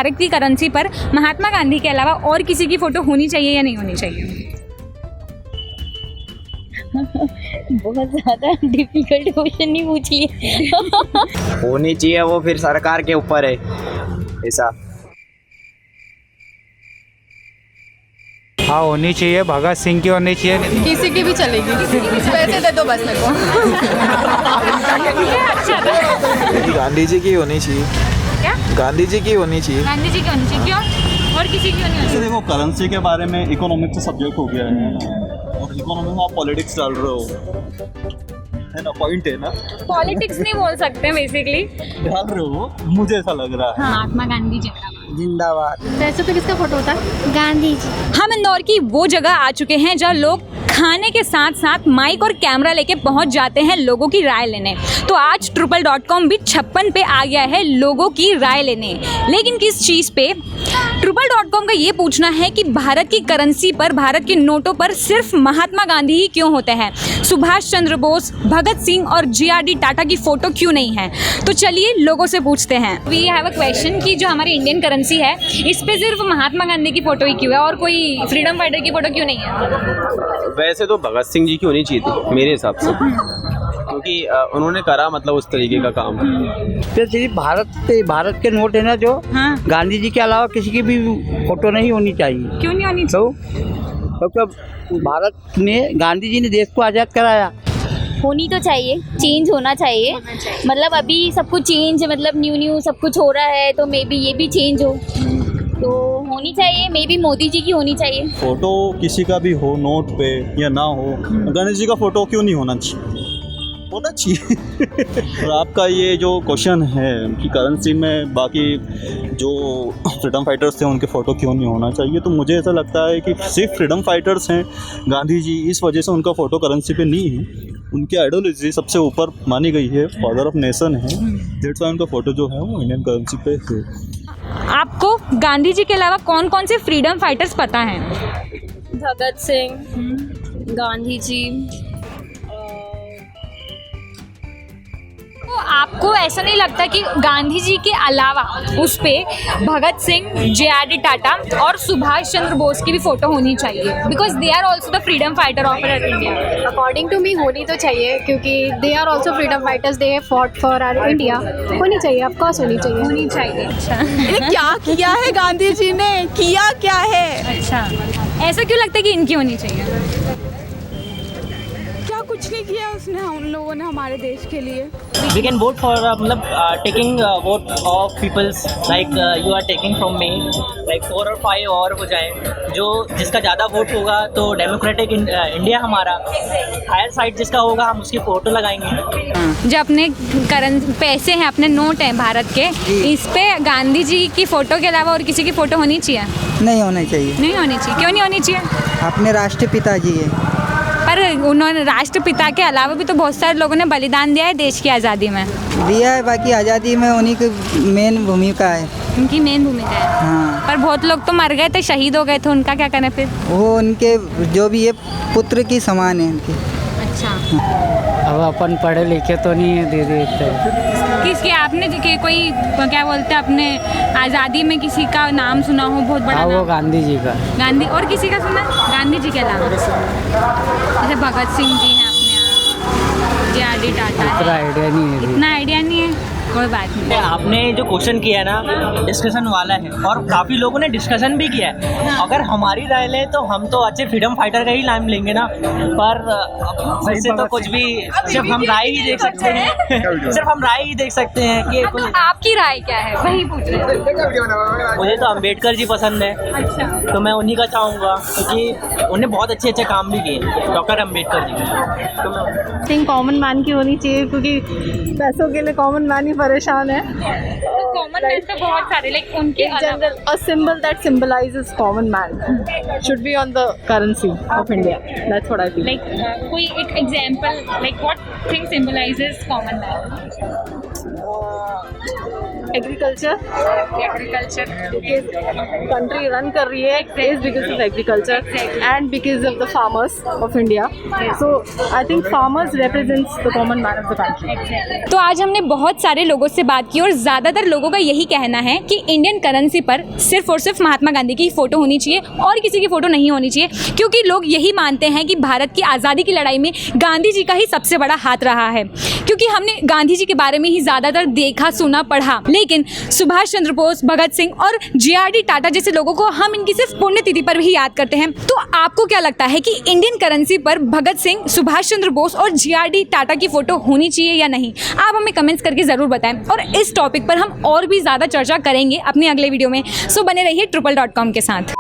भारत की करेंसी पर महात्मा गांधी के अलावा और किसी की फ़ोटो होनी चाहिए या नहीं होनी चाहिए? बहुत ज़्यादा डिफिकल्ट क्वेश्चन नहीं पूछ लिए। होनी चाहिए, वो फिर सरकार के ऊपर है ऐसा। हाँ होनी चाहिए, भगत सिंह की होनी चाहिए। किसी की भी चलेगी, पैसे दे दो बस मेरे को। गांधी जी की होनी चाहिए। क्या? गांधी जी की होनी चाहिए। गांधी जी की होनी चाहिए, क्यों? और किसी की होनी चाहिए? देखो करेंसी के बारे में इकोनॉमिक्स सब्जेक्ट हो गया है और इकोनॉमी में आप पॉलिटिक्स डाल रहे हो, है ना, पॉइंट है ना। पॉलिटिक्स नहीं बोल सकते बेसिकली। डाल रहे हो, मुझे ऐसा लग रहा है। महात्मा गांधी जिंदाबाद। वैसे तो किसका फोटो होता है? गांधी जी। हम इंदौर की वो जगह आ चुके हैं जहाँ लोग खाने के साथ साथ माइक और कैमरा लेके पहुंच जाते हैं लोगों की राय लेने। तो आज ट्रिपल.com भी 56 पे आ गया है लोगों की राय लेने। लेकिन किस चीज़ पे? ट्रिपल.com का ये पूछना है कि भारत की करेंसी पर, भारत के नोटों पर सिर्फ महात्मा गांधी ही क्यों होते हैं, सुभाष चंद्र बोस, भगत सिंह और GRD टाटा की फ़ोटो क्यों नहीं है। तो चलिए लोगों से पूछते हैं। वी हैव अ क्वेश्चन कि जो हमारी इंडियन करेंसी है इस पे सिर्फ महात्मा गांधी की फ़ोटो ही क्यों है और कोई फ्रीडम फाइटर की फ़ोटो क्यों नहीं है? वैसे तो भगत सिंह जी की होनी चाहिए थी मेरे हिसाब से, क्योंकि उन्होंने करा मतलब उस तरीके का काम। तो सिर्फ भारत के नोट है ना जो, हाँ। गांधी जी के अलावा किसी की भी फोटो नहीं होनी चाहिए। क्यों नहीं होनी चाहिए? तो भारत में गांधी जी ने देश को आज़ाद कराया। होनी तो चाहिए, चेंज होना चाहिए। मतलब अभी सब कुछ चेंज, मतलब न्यू सब कुछ हो रहा है, तो मे बी ये भी चेंज हो, तो होनी चाहिए। मे बी मोदी जी की होनी चाहिए। फोटो किसी का भी हो नोट पे या ना हो, गणेश जी का फोटो क्यों नहीं होना चाहिए? होना चाहिए। और आपका ये जो क्वेश्चन है कि करेंसी में बाकी जो फ्रीडम फाइटर्स थे उनके फ़ोटो क्यों नहीं होना चाहिए, तो मुझे ऐसा लगता है कि सिर्फ फ्रीडम फाइटर्स हैं गांधी जी, इस वजह से उनका फ़ोटो करेंसी पे नहीं है। उनकी आइडियोलॉजी सबसे ऊपर मानी गई है, फादर ऑफ नेशन है, दैट्स व्हाई उनका फ़ोटो जो है वो इंडियन करेंसी पे है। आपको गांधी जी के अलावा कौन कौन से फ्रीडम फाइटर्स पता हैं? भगत सिंह, गांधी जी। तो आपको ऐसा नहीं लगता कि गांधी जी के अलावा उस पे भगत सिंह, GRD टाटा और सुभाष चंद्र बोस की भी फोटो होनी चाहिए? Because they are also the freedom fighter of India. According to me होनी तो चाहिए, क्योंकि they are also freedom fighters, they fought for our India. होनी चाहिए, ऑफ कोर्स होनी चाहिए। होनी चाहिए। अच्छा। क्या किया है गांधी जी ने, किया क्या है? अच्छा, ऐसा क्यों लगता है कि इनकी होनी चाहिए? कुछ नहीं किया उसने, हम लोगों ने हमारे देश के लिए। We can vote for मतलब taking vote of people's, like you are taking from me, like 4 और 5 और हो जाए, जो जिसका ज़्यादा वोट होगा तो डेमोक्रेटिक इंडिया हमारा, हायर साइड जिसका होगा हम उसकी फोटो लगाएंगे। जो अपने पैसे हैं, अपने नोट हैं भारत के, इस पे गांधी जी की फोटो के अलावा और किसी की फोटो होनी चाहिए? नहीं होना चाहिए। नहीं होनी चाहिए। क्यों नहीं होनी चाहिए? अपने राष्ट्रपिता जी है। पर उन्होंने राष्ट्रपिता के अलावा भी तो बहुत सारे लोगों ने बलिदान दिया है देश की आज़ादी में। दिया है, बाकी आज़ादी में उन्हीं की मेन भूमिका है। उनकी मेन भूमिका है। हाँ। पर बहुत लोग तो मर गए थे, शहीद हो गए थे, उनका क्या करना फिर? वो उनके जो भी है पुत्र की समान है उनकी। अच्छा। अब अपन पढ़े लिखे तो नहीं है, दे देते। किसके आपने कोई क्या बोलते हैं अपने आज़ादी में किसी का नाम सुना हो बहुत बड़ा? वो गांधी जी का। गांधी और किसी का सुना? गांधी जी के अलावा जैसे भगत सिंह जी हैं अपने यहाँ, GRD टाटा। इतना आइडिया नहीं है। इतना आइडिया नहीं है, कोई बात नहीं। आपने जो क्वेश्चन किया है ना, डिस्कशन वाला है और काफ़ी लोगों ने डिस्कशन भी किया है। अगर हमारी राय ले तो हम तो अच्छे फ्रीडम फाइटर का ही नाम लेंगे ना, पर वैसे तो कुछ भी सिर्फ हम राय ही देख सकते हैं। सिर्फ हम राय ही देख सकते हैं कि तो आपकी राय क्या है, वही पूछ रहे हैं। मुझे तो अम्बेडकर जी पसंद है। अच्छा। तो मैं उन्हीं का चाहूँगा, क्योंकि उन्हें बहुत अच्छे अच्छे काम भी किए, डॉक्टर अम्बेडकर जी। तो मैं थिंक कॉमन मैन की होनी चाहिए, क्योंकि पैसों के लिए कॉमन मैन ही परेशान है। तो कॉमन मैन तो बहुत सारे, लाइक उनके general a symbol that symbolizes common man should be on the currency of India. That's what I feel. Like कोई एक example, like what thing symbolizes common man? Agriculture country run कर रही है is because of agriculture and because of the farmers of India so I think farmers represents the common man of the country. तो आज हमने बहुत सारे लोगों से बात की और ज़्यादातर लोगों का यही कहना है कि इंडियन करेंसी पर सिर्फ और सिर्फ महात्मा गांधी की फ़ोटो होनी चाहिए और किसी की फ़ोटो नहीं होनी चाहिए, क्योंकि लोग यही मानते हैं कि भारत की आज़ादी की लड़ाई में गांधी जी का ही सबसे बड़ा हाथ रहा है। क्योंकि हमने गांधी जी के बारे में ही ज़्यादातर देखा, सुना, पढ़ा, लेकिन सुभाष चंद्र बोस, भगत सिंह और जे.आर.डी. टाटा जैसे लोगों को हम इनकी सिर्फ पुण्यतिथि पर भी याद करते हैं। तो आपको क्या लगता है कि इंडियन करेंसी पर भगत सिंह, सुभाष चंद्र बोस और जे.आर.डी. टाटा की फ़ोटो होनी चाहिए या नहीं? आप हमें कमेंट्स करके ज़रूर बताएं और इस टॉपिक पर हम और भी ज़्यादा चर्चा करेंगे अपने अगले वीडियो में। सो बने रहिए TRIPL.com के साथ।